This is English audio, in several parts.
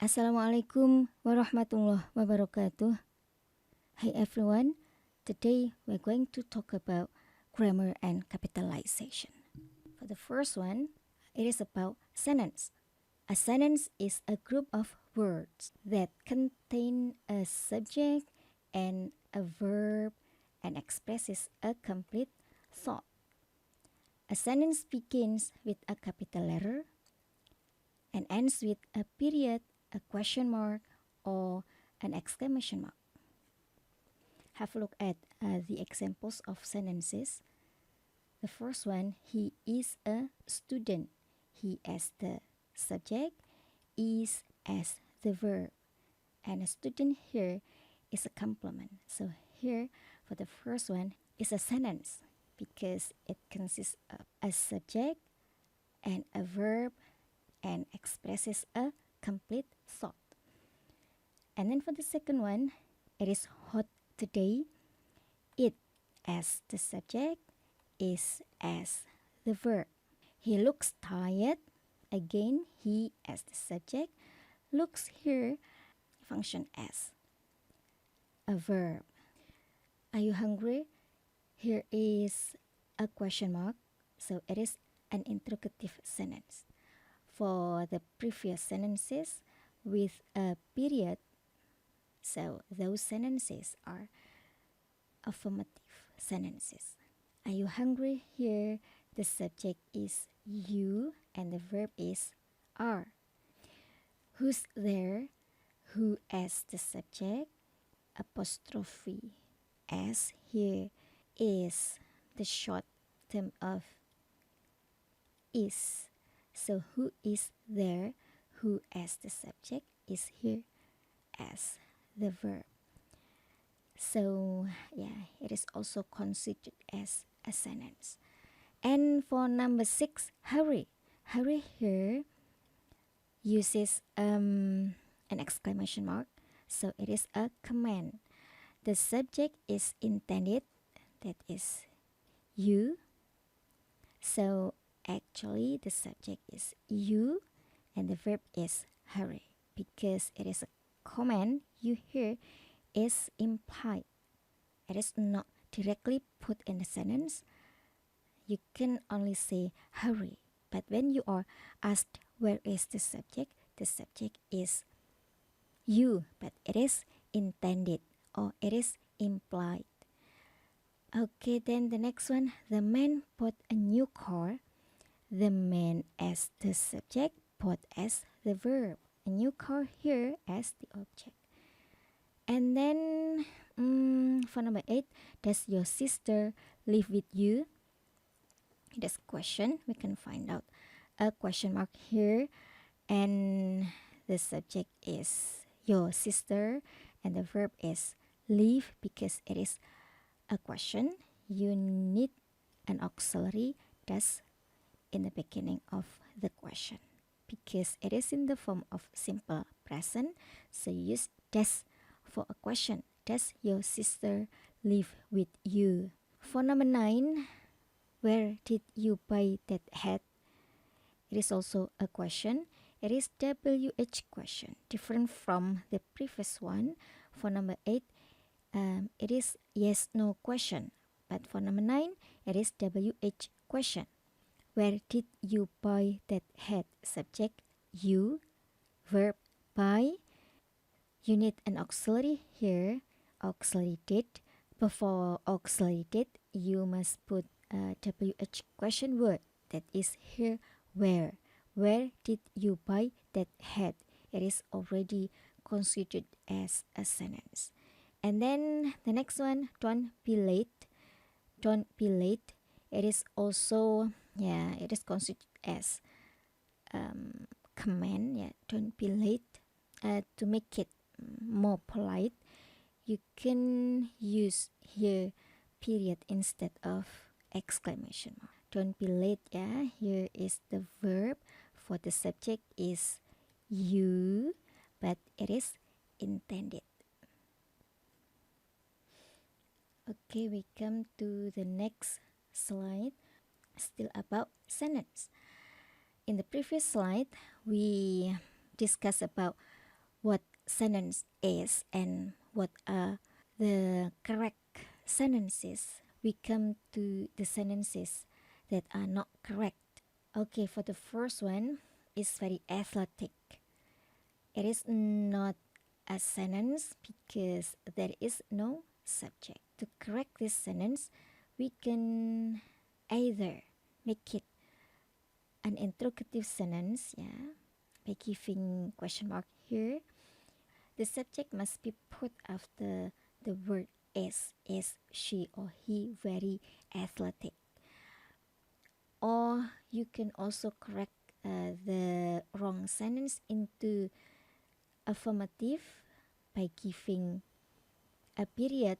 Assalamualaikum warahmatullahi wabarakatuh. Hi everyone. Today we're going to talk about grammar and capitalization. For the first one, it is about sentence. A sentence is a group of words that contain a subject and a verb and expresses a complete thought. A sentence begins with a capital letter and ends with a period, a question mark, or an exclamation mark. Have a look at the examples of sentences. The first one, he is a student. He as the subject, is as the verb. And a student here is a complement. So here, for the first one, is a sentence because it consists of a subject and a verb and expresses a complete thought. And then for the second one, it is hot today. It as the subject, is as the verb. He looks tired. Again, he as the subject, looks here function as a verb. Are you hungry? Here is a question mark, so it is an interrogative sentence. For the previous sentences with a period, so those sentences are affirmative sentences. Are you hungry? Here the subject is you and the verb is are. Who's there? Who as the subject, apostrophe s here is the short term of is. So who is there? Who as the subject is here as the verb. So yeah, it is also considered as a sentence. And for number 6, hurry. Hurry here uses an exclamation mark. So it is a command. The subject is intended, that is you. So actually the subject is you and the verb is hurry. Because it is a command, you hear is implied. It is not directly put in the sentence. You can only say hurry. But when you are asked where is the subject is you, but it is intended or it is implied. Okay, then the next one, the man bought a new car. The man as the subject, bought as the verb. A new car here as the object. And then for number 8, does your sister live with you? That's a question. We can find out a question mark here. And the subject is your sister. And the verb is live because it is a question. You need an auxiliary does in the beginning of the question. Because it is in the form of simple present. So you use does for a question. Does your sister live with you? For number 9, where did you buy that hat? It is also a question. It is WH question, different from the previous one. For number 8, it is yes, no question. But for number 9, it is WH question. Where did you buy that hat? Subject, you. Verb, buy. You need an auxiliary here. Auxiliary did. Before auxiliary did, you must put a WH question word. That is here, where. Where did you buy that hat? It is already considered as a sentence. And then the next one, don't be late. Don't be late. It is also, it is considered as command. Don't be late. To make it more polite, you can use here period instead of exclamation mark. Don't be late. Here is the verb. For the subject is you, but it is intended. Okay, we come to the next slide. Still about sentence. In the previous slide, we discussed about what sentence is and what are the correct sentences. We come to the sentences that are not correct. Okay, for the first one, it's very athletic. It is not a sentence because there is no subject. To correct this sentence, we can either make it an interrogative sentence, yeah, by giving question mark here. The subject must be put after the word is she or he very athletic. Or you can also correct the wrong sentence into affirmative by giving a period,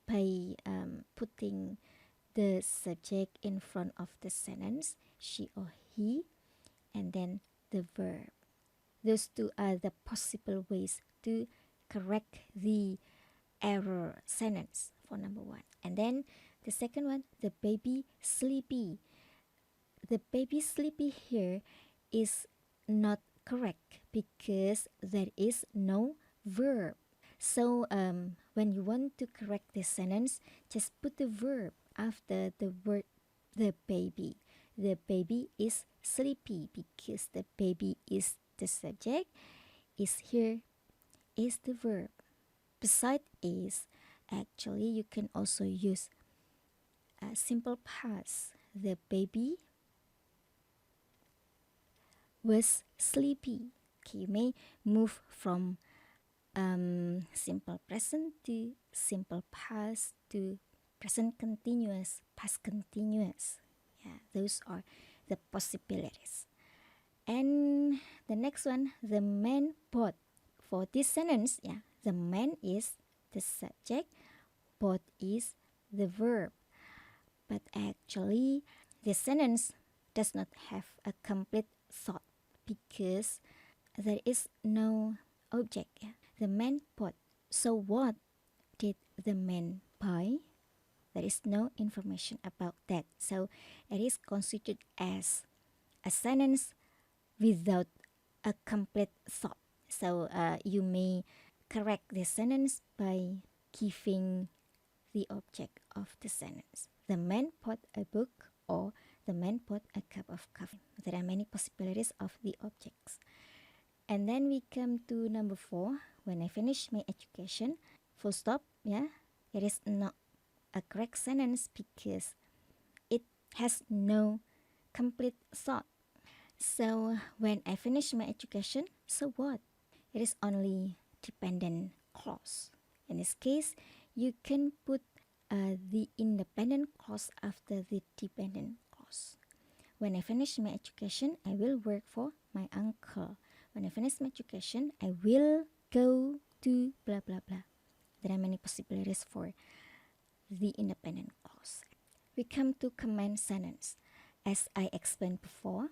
by putting the subject in front of the sentence, she or he, and then the verb. Those two are the possible ways to correct the error sentence for number one. And then the second one, the baby sleepy. The baby sleepy here is not correct because there is no verb. So when you want to correct this sentence, just put the verb after the word the baby. The baby is sleepy because the baby is the subject, is here is the verb. Beside is, actually you can also use a simple past. The baby was sleepy. Okay, you may move from simple present to simple past to present continuous, past continuous. Yeah, those are the possibilities. And the next one, the man bought. For this sentence, yeah, the man is the subject, bought is the verb. But actually, this sentence does not have a complete thought because there is no object. Yeah. The man bought. So what did the man buy? There is no information about that. So it is considered as a sentence without a complete thought. So you may correct the sentence by giving the object of the sentence. The man bought a book or the man bought a cup of coffee. There are many possibilities of the objects. And then we come to number 4. When I finish my education, full stop, yeah, it is not a correct sentence because it has no complete thought. So when I finish my education, so what? It is only dependent clause. In this case, you can put the independent clause after the dependent clause. When I finish my education, I will work for my uncle. When I finish my education, I will go to blah blah blah. There are many possibilities for the independent clause. We come to command sentence. As I explained before,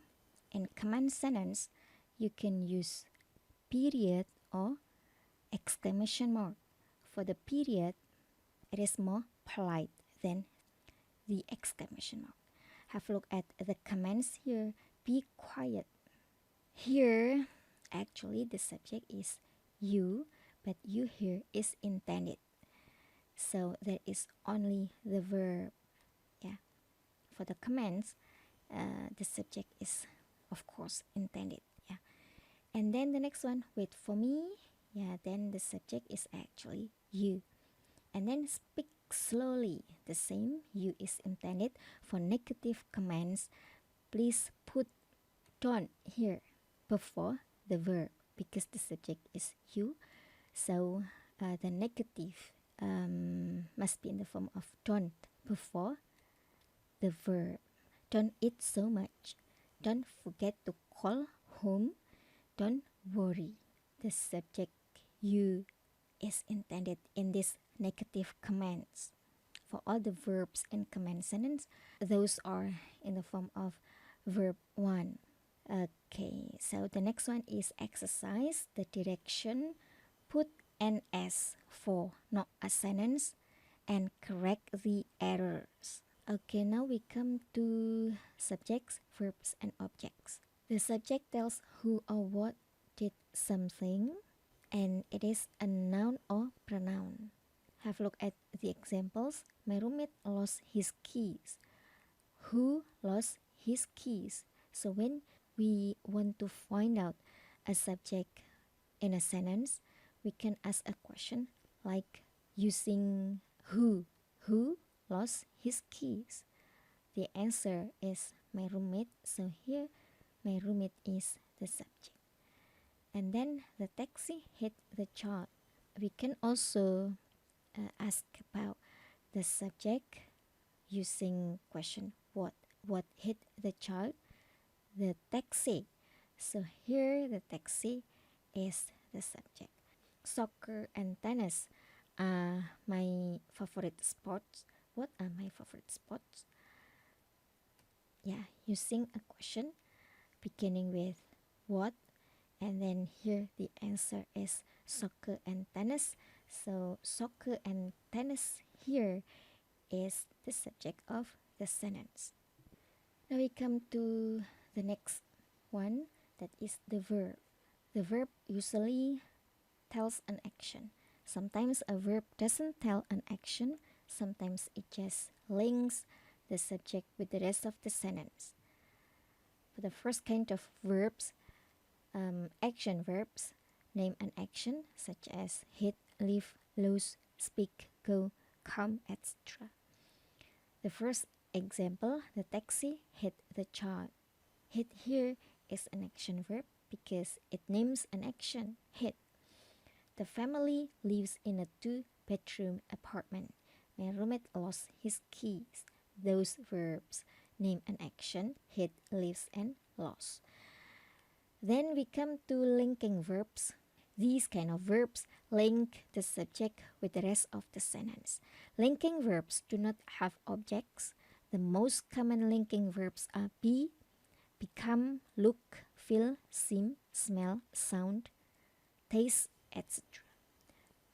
in command sentence, you can use period or exclamation mark. For the period, it is more polite than the exclamation mark. Have a look at the commands here. Be quiet. Here, actually, the subject is you, but you here is intended. So there is only the verb. Yeah. For the commands, the subject is, of course, intended. Yeah. And then the next one, wait for me. Yeah, then the subject is actually you. And then speak slowly. The same, you is intended. For negative commands, please put don't here before the verb because the subject is you. So the negative must be in the form of don't before the verb. Don't eat so much. Don't forget to call home. Don't worry. The subject you is intended in these negative commands. For all the verbs in command sentence, those are in the form of verb 1. Okay, so the next one is exercise. The direction, put an S for not a sentence and correct the errors. Okay, now we come to subjects, verbs, and objects. The subject tells who or what did something. and it is a noun or pronoun. Have a look at the examples. My roommate lost his keys. Who lost his keys? So when we want to find out a subject in a sentence, we can ask a question like using who. Who lost his keys? The answer is my roommate. So here, my roommate is the subject. And then the taxi hit the child. We can also ask about the subject using question what. What hit the child? The taxi. So here the taxi is the subject. Soccer and tennis are my favorite sports. What are my favorite sports? Yeah, using a question beginning with what, and then here the answer is soccer and tennis. So soccer and tennis here is the subject of the sentence. Now we come to the next one, that is the verb. The verb usually tells an action. Sometimes a verb doesn't tell an action, sometimes it just links the subject with the rest of the sentence. For the first kind of verbs, action verbs, name an action such as hit, leave, lose, speak, go, come, etc. The first example, the taxi hit the child. Hit here is an action verb because it names an action, hit. The family lives in a two-bedroom apartment. My roommate lost his keys. Those verbs name an action, hit, lives, and lost. Then we come to linking verbs. These kind of verbs link the subject with the rest of the sentence. Linking verbs do not have objects. The most common linking verbs are be, become, look, feel, seem, smell, sound, taste, etc.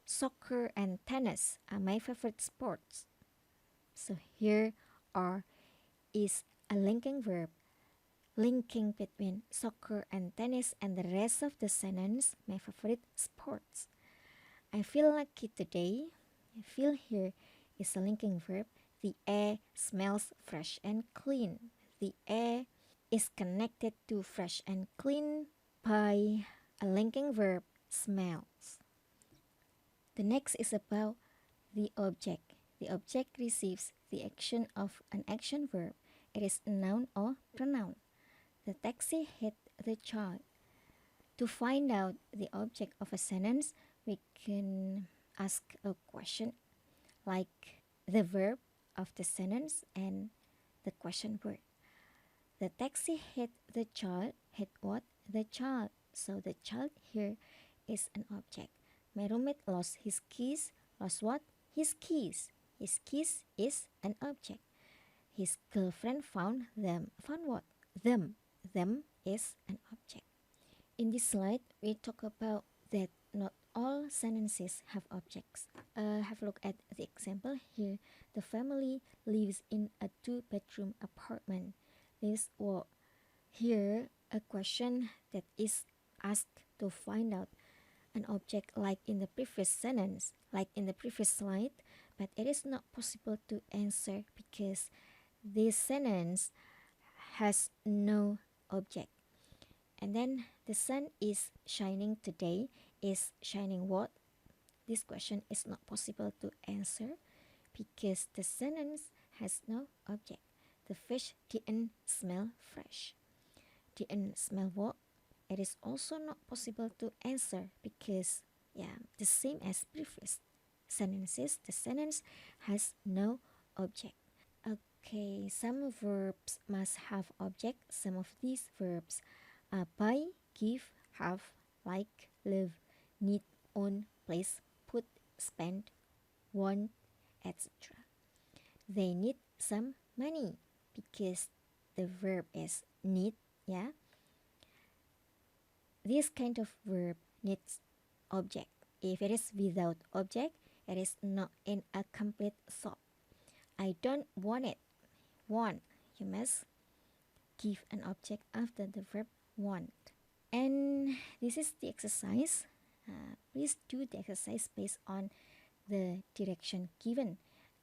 Soccer and tennis are my favorite sports. So here are is a linking verb linking between soccer and tennis and the rest of the sentence, my favorite sports. I feel lucky today. I feel here is a linking verb. The air smells fresh and clean. The air is connected to fresh and clean by a linking verb, smells. The next is about the object. The object receives the action of an action verb. It is a noun or pronoun. The taxi hit the child. To find out the object of a sentence, we can ask a question like the verb of the sentence and the question word. The taxi hit the child. Hit what? The child. So the child here is an object. My roommate lost his keys. Lost what? His keys. His keys is an object. His girlfriend found them. Found what? Them. Them is an object. In this slide, we talk about that not all sentences have objects. Have a look at the example here. The family lives in a two-bedroom apartment. This what? Here, a question that is asked to find out an object like in the previous sentence, like in the previous slide, but it is not possible to answer because this sentence has no object. And then the sun is shining today. Is shining what? This question is not possible to answer because the sentence has no object. The fish didn't smell fresh. Didn't smell what? It is also not possible to answer because the same as previous sentences, the sentence has no object. Okay, some verbs must have object. Some of these verbs are buy, give, have, like, live, need, own, place, put, spend, want, etc. They need some money because the verb is need, yeah. This kind of verb needs object. If it is without object, it is not in a complete thought. I don't want it. Want. You must give an object after the verb want. And this is the exercise. Please do the exercise based on the direction given.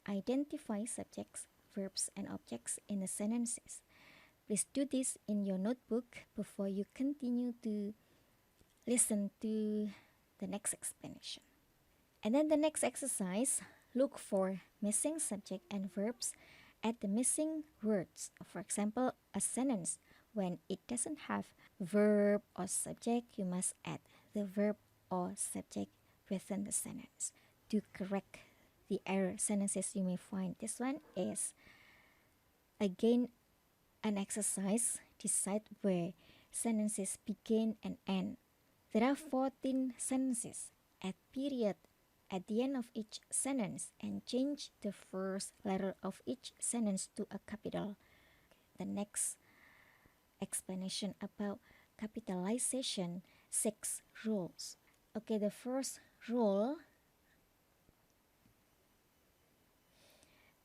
Identify subjects, verbs, and objects in the sentences. Please do this in your notebook before you continue to listen to the next explanation. And then the next exercise, look for missing subject and verbs at the missing words. For example, a sentence when it doesn't have verb or subject, you must add the verb or subject within the sentence to correct the error sentences you may find. This one is again an exercise. Decide where sentences begin and end. There are 14 sentences. Add period at the end of each sentence and change the first letter of each sentence to a capital. The next explanation about capitalization, 6 rules. Okay, the first rule,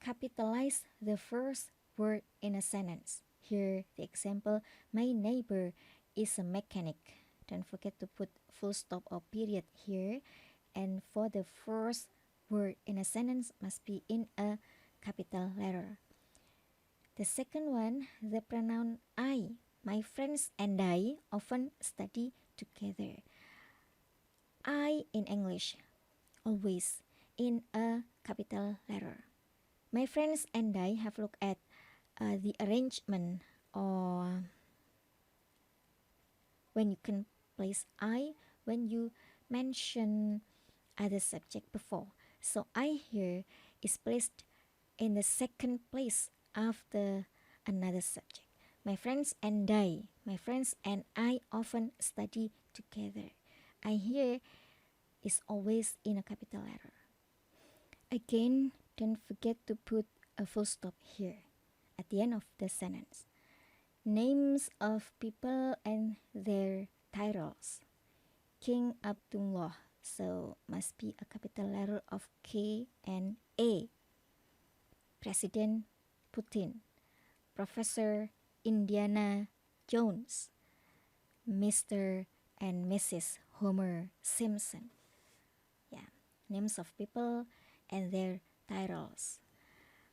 capitalize the first word in a sentence. Here, the example, my neighbor is a mechanic. Don't forget to put full stop or period here. And for the first word in a sentence must be in a capital letter. The second one, the pronoun I. My friends and I often study together. I in English, always in a capital letter. My friends and I have looked at the arrangement or when you can place I when you mention other subject before. So I here is placed in the second place after another subject. My friends and I often study together. I here is always in a capital letter. Again, don't forget to put a full stop here at the end of the sentence. Names of people and their titles. King Abdullah, so must be a capital letter of K and A. President Putin, Professor Indiana Jones, Mr. and Mrs. Homer Simpson. Yeah, names of people and their titles,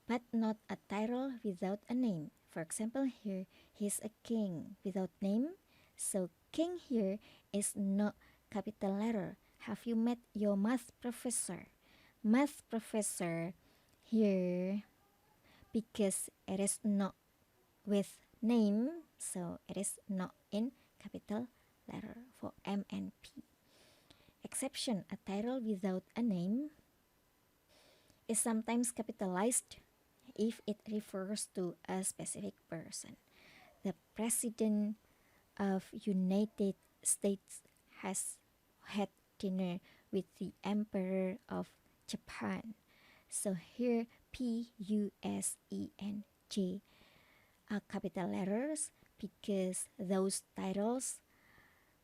but not a title without a name. For example, here he's a king without name, so king here is not capital letter. Have you met your math professor? Math professor here because it is not with name, so it is not in capital letter for M and P. Exception, a title without a name is sometimes capitalized if it refers to a specific person. The President of United States has had dinner with the Emperor of Japan. So here P-U-S-E-N-J are capital letters because those titles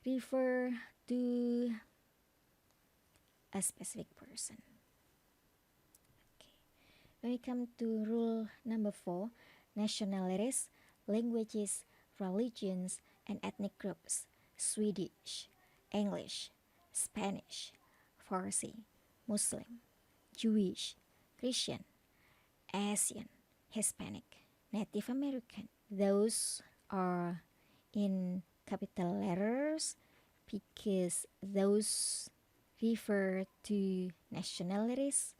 refer to a specific person. Okay. When we come to rule number 4, nationalities, languages, religions, and ethnic groups. Swedish, English, Spanish, Farsi, Muslim, Jewish, Christian, Asian, Hispanic, Native American. Those are in capital letters because those refer to nationalities,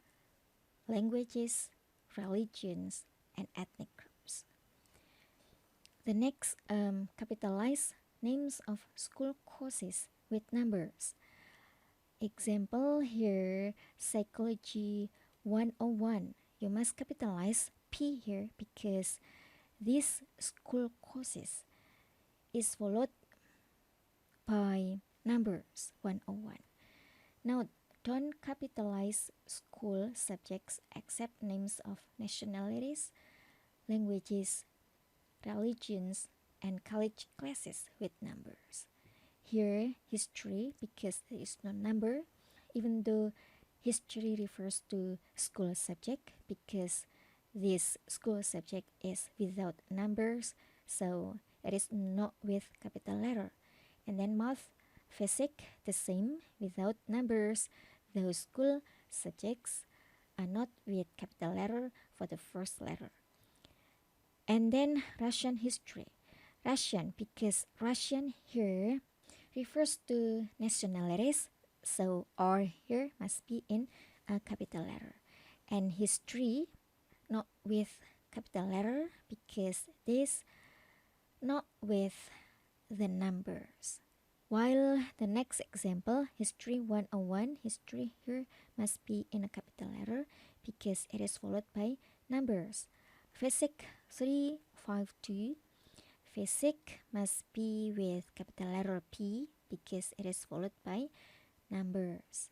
languages, religions, and ethnic groups. The next, capitalize names of school courses with numbers. Example here, Psychology 101. You must capitalize P here because this school courses is followed by numbers 101. Now, don't capitalize school subjects except names of nationalities, languages, religions, and college classes with numbers. Here, history, because there is no number, even though history refers to school subject because this school subject is without numbers, so it is not with capital letter. And then math, Physics, the same, without numbers. Those school subjects are not with capital letter for the first letter. And then Russian history. Russian, because Russian here refers to nationalities, so R here must be in a capital letter. And history, not with capital letter, because this not with the numbers. While the next example, history 101, history here must be in a capital letter because it is followed by numbers. Physics 352, physics must be with capital letter P because it is followed by numbers.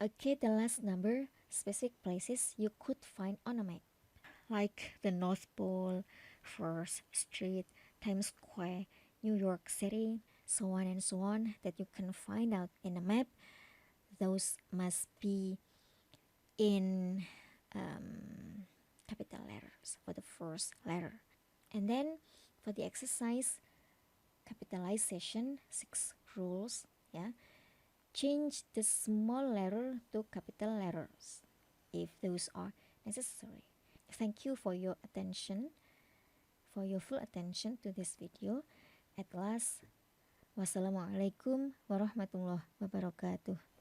Okay, the last number, specific places you could find on a map, like the North Pole, First Street, Times Square, New York City, so on and so on, that you can find out in a map. Those must be in capital letters for the first letter. And then for the exercise, capitalization, 6 rules, yeah. Change the small letter to capital letters if those are necessary. Thank you for your attention, for your full attention to this video. At last, wassalamualaikum warahmatullahi wabarakatuh.